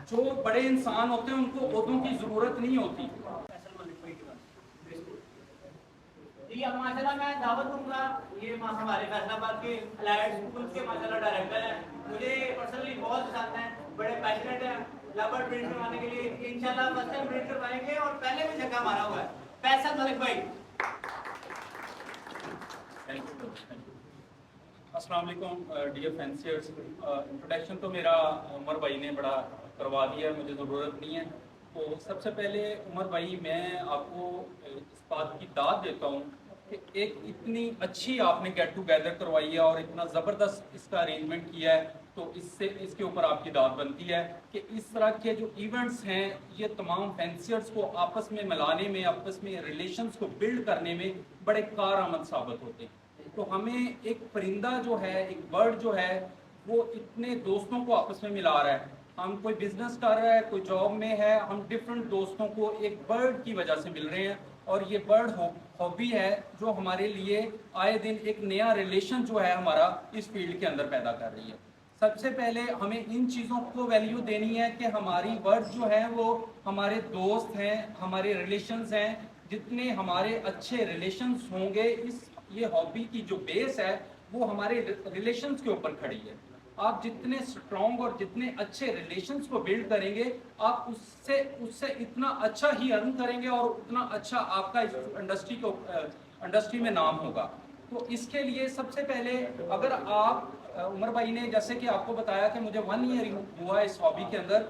जो बड़े इंसान होते हैं उनको ओहदों की ज़रूरत नहीं होती। जी अब माशाल्लाह मैं दावत दूंगा, ये हमारे फैसलाबाद के अलाइड स्कूल के माशाल्लाह डायरेक्टर हैं, मुझे पर्सनली बहुत पसंद हैं, बड़े पैशनेट हैं, रबर प्रिंट करवाने के लिए इंशाल्लाह फर्स्ट टाइम प्रिंट करवाएंगे और पहले भी धक्का मारा हुआ है। फैसल मलिक भाई। अस्सलाम वालेकुम डियर फैंसियर्स। इंट्रोडक्शन तो मेरा उमर भाई ने बड़ा करवा दिया, मुझे ज़रूरत नहीं है। तो सबसे पहले उमर भाई मैं आपको इस बात की दाद देता हूँ कि एक इतनी अच्छी आपने गेट टुगेदर करवाई है और इतना ज़बरदस्त इसका अरेंजमेंट किया है, तो इससे इसके ऊपर आपकी दाद बनती है कि इस तरह के जो इवेंट्स हैं ये तमाम फैंसियर्स को आपस में मिलाने में, आपस में रिलेशंस को बिल्ड करने में बड़े कारआमद साबित होते हैं। तो हमें एक परिंदा जो है, एक बर्ड जो है, वो इतने दोस्तों को आपस में मिला रहा है। हम कोई बिजनेस कर रहा है, कोई जॉब में है, हम डिफरेंट दोस्तों को एक बर्ड की वजह से मिल रहे हैं और ये बर्ड हॉबी है जो हमारे लिए आए दिन एक नया रिलेशन जो है हमारा इस फील्ड के अंदर पैदा कर रही है। सबसे पहले हमें इन चीज़ों को वैल्यू देनी है कि हमारी बर्ड जो है वो हमारे दोस्त हैं, हमारे रिलेशंस हैं। जितने हमारे अच्छे रिलेशंस होंगे, इस ये हॉबी की जो बेस है वो हमारे रिलेशंस के ऊपर खड़ी है। आप जितने स्ट्रॉन्ग और जितने अच्छे रिलेशंस को बिल्ड करेंगे, आप उससे इतना अच्छा ही अर्न करेंगे और उतना अच्छा आपका इस इंडस्ट्री में नाम होगा। तो इसके लिए सबसे पहले अगर आप उमर भाई ने जैसे कि आपको बताया कि मुझे 1 ईयर हुआ इस हॉबी के अंदर,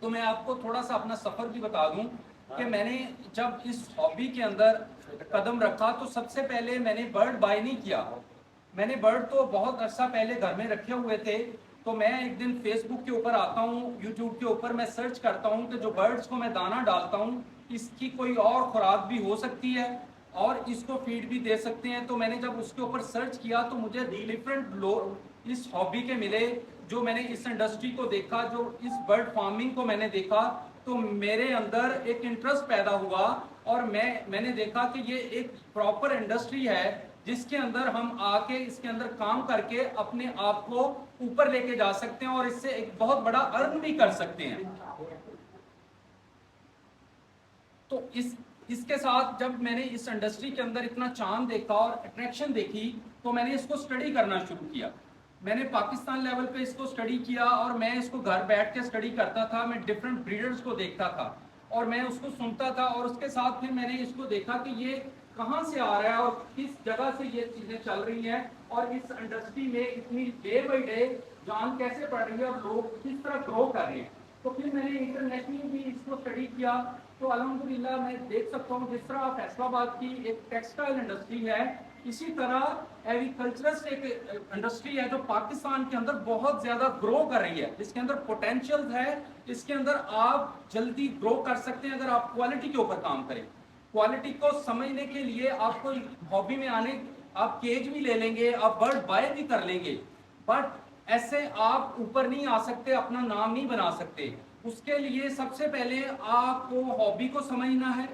तो मैं आपको थोड़ा सा अपना सफ़र भी बता दूं कि मैंने जब इस हॉबी के अंदर कदम रखा तो सबसे पहले मैंने बर्ड बाय नहीं किया। मैंने बर्ड तो बहुत अर्सा पहले घर में रखे हुए थे। तो मैं एक दिन फेसबुक के ऊपर आता हूँ, यूट्यूब के ऊपर मैं सर्च करता हूँ कि जो बर्ड्स को मैं दाना डालता हूँ इसकी कोई और खुराक भी हो सकती है और इसको फीड भी दे सकते हैं। तो मैंने जब उसके ऊपर सर्च किया तो मुझे डिफरेंट लोग इस हॉबी के मिले। जो मैंने इस इंडस्ट्री को देखा, जो इस बर्ड फार्मिंग को मैंने देखा, तो मेरे अंदर एक इंटरेस्ट पैदा हुआ और मैंने देखा कि ये एक प्रॉपर इंडस्ट्री है जिसके अंदर हम आके इसके अंदर काम करके अपने आप को ऊपर लेके जा सकते हैं और इससे एक बहुत बड़ा अर्न भी कर सकते हैं। तो इसके साथ जब मैंने इस इंडस्ट्री के अंदर इतना चांद देखा और अट्रैक्शन देखी तो मैंने इसको स्टडी करना शुरू किया। मैंने पाकिस्तान लेवल पे इसको स्टडी किया और मैं इसको घर बैठ के स्टडी करता था। मैं डिफरेंट ब्रीडर्स को देखता था और मैं उसको सुनता था और उसके साथ फिर मैंने इसको देखा कि ये कहाँ से आ रहा है और किस जगह से ये चीज़ें चल रही हैं और इस इंडस्ट्री में इतनी डे बाई डे जान कैसे पड़ रही है और लोग किस तरह ग्रो कर रहे हैं। तो फिर मैंने इंटरनेशनली भी इसको स्टडी किया। तो अल्हम्दुलिल्लाह मैं देख सकता हूँ जिस तरह फैसलाबाद की एक टेक्सटाइल इंडस्ट्री है, इसी तरह एग्रीकल्चरस एक इंडस्ट्री है जो पाकिस्तान के अंदर बहुत ज़्यादा ग्रो कर रही है, जिसके अंदर पोटेंशियल है। इसके अंदर आप जल्दी ग्रो कर सकते हैं अगर आप क्वालिटी के ऊपर काम करें। क्वालिटी को समझने के लिए आपको हॉबी में आने, आप केज भी ले लेंगे, आप बर्ड बाय भी कर लेंगे, बट ऐसे आप ऊपर नहीं आ सकते, अपना नाम नहीं बना सकते। उसके लिए सबसे पहले आपको हॉबी को समझना है,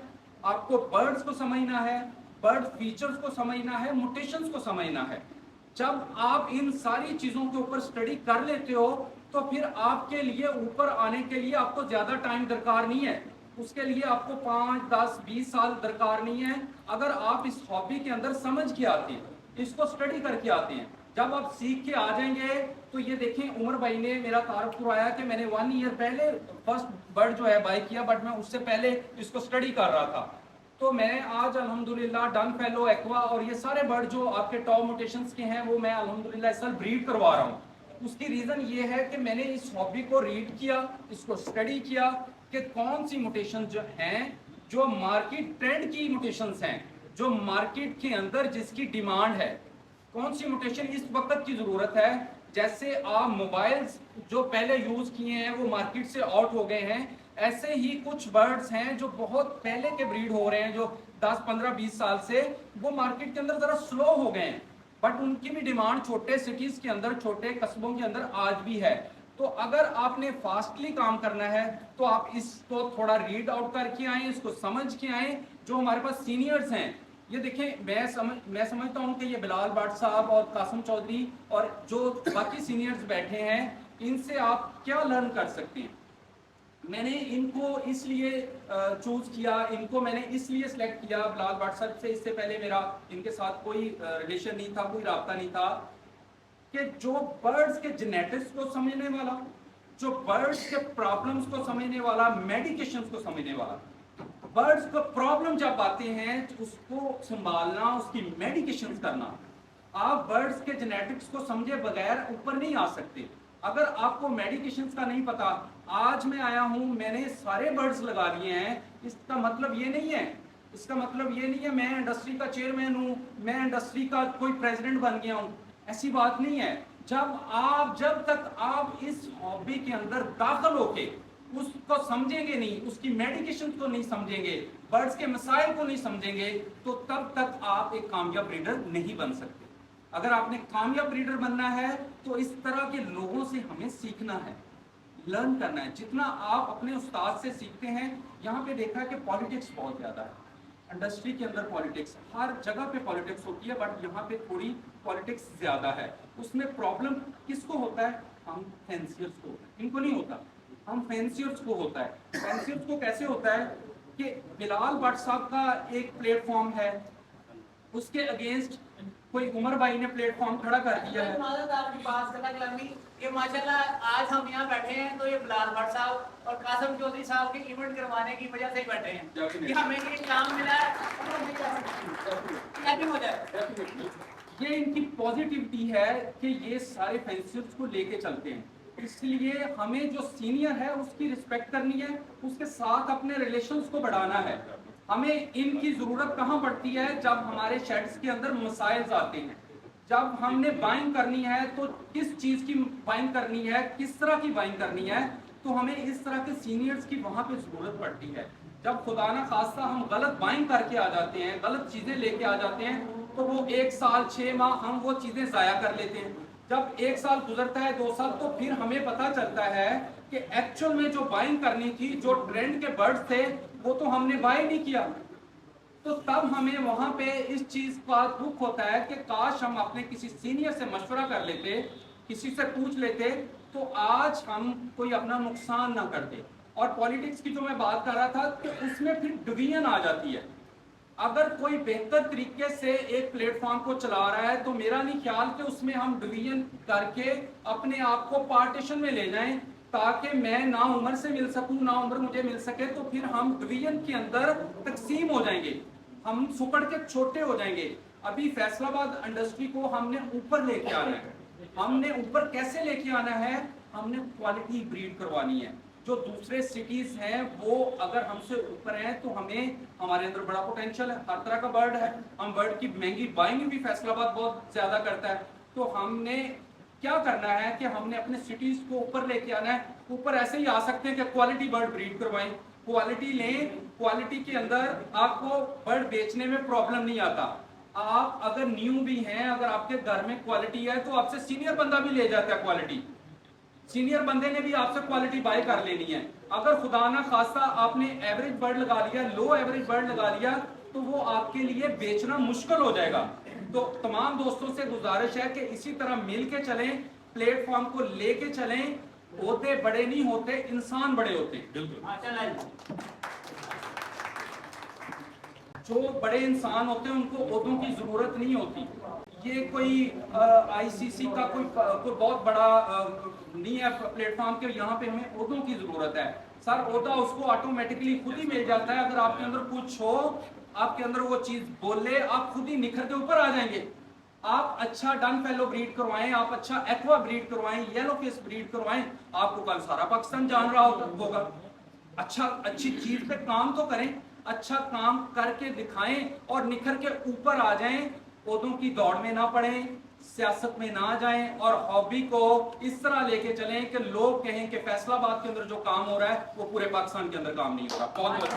आपको बर्ड्स को समझना है, बर्ड फीचर्स को समझना है, म्यूटेशंस को समझना है। जब आप इन सारी चीज़ों के ऊपर स्टडी कर लेते हो तो फिर आपके लिए ऊपर आने के लिए आपको ज़्यादा टाइम दरकार नहीं है। उसके लिए आपको 5, 10, 20 साल दरकार नहीं है। अगर आप इस हॉबी के अंदर समझ के आते हैं, इसको स्टडी करके आते हैं, जब आप सीख के आ जाएंगे तो ये देखें उमर भाई ने मेरा तारुफ करवाया कि मैंने 1 ईयर पहले फर्स्ट बर्ड जो है बाय किया, बट मैं उससे पहले इसको स्टडी कर रहा था। तो मैं आज अल्हम्दुलिल्लाह डन फेलो, एक्वा और ये सारे बर्ड जो आपके टॉप म्यूटेशंस के हैं वो मैं अल्हम्दुलिल्लाह इस साल ब्रीड करवा रहा हूँ। उसकी रीज़न ये है कि मैंने इस हॉबी को रीड किया, इसको स्टडी किया कि कौन सी म्यूटेशन जो हैं जो मार्केट ट्रेंड की म्यूटेशंस हैं, जो मार्केट के अंदर जिसकी डिमांड है, कौन सी म्यूटेशन इस वक्त की ज़रूरत है। जैसे आप मोबाइल्स जो पहले यूज़ किए हैं वो मार्केट से आउट हो गए हैं, ऐसे ही कुछ बर्ड्स हैं जो बहुत पहले के ब्रीड हो रहे हैं, जो 10, 15, 20 साल से वो मार्केट के अंदर ज़रा स्लो हो गए हैं, बट उनकी भी डिमांड छोटे सिटीज़ के अंदर, छोटे कस्बों के अंदर आज भी है। तो अगर आपने फास्टली काम करना है तो आप इसको थोड़ा रीड आउट करके आएँ, इसको समझ के आएँ। जो हमारे पास सीनियर्स हैं, ये देखें, मैं समझता हूँ कि ये बिलाल भट्ट साहब और कासिम चौधरी और जो बाकी सीनियर्स बैठे हैं, इनसे आप क्या लर्न कर सकते हैं। میں نے ان کو اس لیے چوز کیا, ان کو میں نے اس لیے سلیکٹ کیا. بلال بٹ صاحب سے اس سے پہلے میرا ان کے ساتھ کوئی ریلیشن نہیں تھا, کوئی رابطہ نہیں تھا, کہ جو برڈز کے جینیٹکس کو سمجھنے والا, جو برڈز کے پرابلمز کو سمجھنے والا, میڈیکیشنز کو سمجھنے والا. برڈز کو پرابلم جب آتے ہیں اس کو سنبھالنا, اس کی میڈیکیشنز کرنا. آپ برڈز کے جینیٹکس کو سمجھے بغیر اوپر نہیں آ سکتے. اگر آپ کو میڈیکیشنز کا نہیں پتا, آج میں آیا ہوں, میں نے سارے برڈز لگا لیے ہیں, اس کا مطلب یہ نہیں ہے, اس کا مطلب یہ نہیں ہے میں انڈسٹری کا چیئرمین ہوں, میں انڈسٹری کا کوئی پریزیڈنٹ بن گیا ہوں. ایسی بات نہیں ہے. جب تک آپ اس ہابی کے اندر داخل ہو کے اس کو سمجھیں گے نہیں, اس کی میڈیکیشن کو نہیں سمجھیں گے, برڈز کے مسائل کو نہیں سمجھیں گے, تو تب تک آپ ایک کامیاب بریڈر نہیں بن سکتے. اگر آپ نے کامیاب بریڈر بننا ہے تو اس طرح کے لوگوں سے ہمیں سیکھنا ہے, لرن کرنا ہے. جتنا آپ اپنے استاد سے سیکھتے ہیں, یہاں پہ دیکھا ہے کہ پالیٹکس بہت زیادہ ہے انڈسٹری کے اندر. پالیٹکس ہر جگہ پہ پالیٹکس ہوتی ہے, بٹ یہاں پہ تھوڑی پالیٹکس زیادہ ہے. اس میں پرابلم کس کو ہوتا ہے؟ ہم فینسیئرز کو, ان کو نہیں ہوتا, ہم فینسیئرز کو ہوتا ہے. فینسیئرز کو کیسے ہوتا ہے کہ بلال بٹ صاحب کا ایک پلیٹ فارم ہے, اس کے اگینسٹ کوئی عمر بھائی نے پلیٹ فارم کھڑا کر دیا ہے. آپ کی بات کرنا کلامی کہ ماشاءاللہ آج ہم یہاں بیٹھے ہیں تو یہ بلال بٹ صاحب اور قاسم چودھری صاحب کے ایونٹ کروانے کی وجہ سے ہی بیٹھے ہیں کہ ہمیں یہ کام ملا ہے. یہ ان کی پازیٹیوٹی ہے کہ یہ سارے فینسیئرز کو لے کے چلتے ہیں. اس لیے ہمیں جو سینئر ہے اس کی رسپیکٹ کرنی ہے, اس کے ساتھ اپنے ریلیشنز کو بڑھانا ہے. ہمیں ان کی ضرورت کہاں پڑتی ہے؟ جب ہمارے شیڈز کے اندر مسائل آتے ہیں, جب ہم نے بائنگ کرنی ہے تو کس چیز کی بائنگ کرنی ہے, کس طرح کی بائنگ کرنی ہے, تو ہمیں اس طرح کے سینئرز کی وہاں پہ ضرورت پڑتی ہے. جب خدا نہ خواستہ ہم غلط بائنگ کر کے آ جاتے ہیں, غلط چیزیں لے کے آ جاتے ہیں, تو وہ 1 سال 6 ماہ ہم وہ چیزیں ضائع کر لیتے ہیں. جب 1 سال گزرتا ہے, 2 سال, تو پھر ہمیں پتا چلتا ہے کہ ایکچوئل میں جو بائنگ کرنی تھی, جو ٹرینڈ کے برڈز تھے, وہ تو ہم نے بائی نہیں کیا. تو تب ہمیں وہاں پہ اس چیز کا دکھ ہوتا ہے کہ کاش ہم اپنے کسی سینئر سے مشورہ کر لیتے, کسی سے پوچھ لیتے, تو آج ہم کوئی اپنا نقصان نہ کرتے. اور پالیٹکس کی جو میں بات کر رہا تھا کہ اس میں پھر ڈویژن آ جاتی ہے. اگر کوئی بہتر طریقے سے ایک پلیٹ فارم کو چلا رہا ہے تو میرا نہیں خیال کہ اس میں ہم ڈویژن کر کے اپنے آپ کو پارٹیشن میں لے جائیں تاکہ میں نا عمر سے مل سکوں, نا عمر مجھے مل سکے, تو پھر ہم ڈویژن کے اندر تقسیم ہو جائیں گے, ہم سکڑ کے چھوٹے ہو جائیں گے. ابھی فیصل آباد انڈسٹری کو ہم نے اوپر لے کے آنا ہے. ہم نے اوپر کیسے لے کے آنا ہے؟ ہم نے کوالٹی بریڈ کروانی ہے. جو دوسرے سٹیز ہیں وہ اگر ہم سے اوپر ہیں تو ہمارے اندر بڑا پوٹینشیل ہے, ہر طرح کا برڈ ہے. ہم برڈ کی مہنگی بائنگ بھی فیصل آباد بہت زیادہ کرتا ہے. تو ہم نے کیا کرنا ہے کہ ہم نے اپنے سٹیز کو اوپر لے کے آنا ہے. اوپر ایسے ہی آ سکتے ہیں کہ کوالٹی برڈ بریڈ کروائیں, کوالٹی لیں, کوالٹی کے اندر آپ کو برڈ بیچنے میں پرابلم نہیں آتا. آپ اگر نیو بھی ہیں, اگر آپ کے گھر میں کوالٹی ہے تو آپ سے سینئر بندہ بھی لے جاتا ہے کوالٹی, سینئر بندے نے بھی آپ سے کوالٹی بائی کر لینی ہے. اگر خدا نہ خواستہ آپ نے ایوریج برڈ لگا لیا, لو ایوریج برڈ لگا لیا, تو وہ آپ کے لیے بیچنا مشکل ہو جائے گا. تو تمام دوستوں سے گزارش ہے کہ اسی طرح مل کے چلیں, پلیٹ فارم کو لے کے چلیں. ہوتے بڑے نہیں ہوتے, انسان بڑے ہوتے ہیں. جو بڑے انسان ہوتے ہیں ان کو عہدوں کی ضرورت نہیں ہوتی. یہ کوئی آئی سی سی کا کوئی بہت بڑا نہیں ہے پلیٹ فارم کے, یہاں پہ ہمیں عہدوں کی ضرورت ہے. سر عہدہ اس کو آٹومیٹکلی خود ہی مل جاتا ہے. اگر آپ کے اندر کچھ ہو, آپ کے اندر وہ چیز بولے, آپ خود ہی نکھر کے اوپر آ جائیں گے. آپ اچھا ڈن فیلو بریڈ کروائیں, آپ اچھا ایکوا بریڈ کروائیں, یلو فیس بریڈ کروائیں, آپ کو کل سارا پاکستان جان رہا ہوگا. اچھی چیز پہ کام تو کریں, اچھا کام کر کے دکھائیں اور نکھر کے اوپر آ جائیں. عہدوں کی دوڑ میں نہ پڑیں, سیاست میں نہ جائیں, اور ہابی کو اس طرح لے کے چلیں کہ لوگ کہیں کہ فیصل آباد کے اندر جو کام ہو رہا ہے وہ پورے پاکستان کے اندر کام نہیں ہو رہا. بہت بہت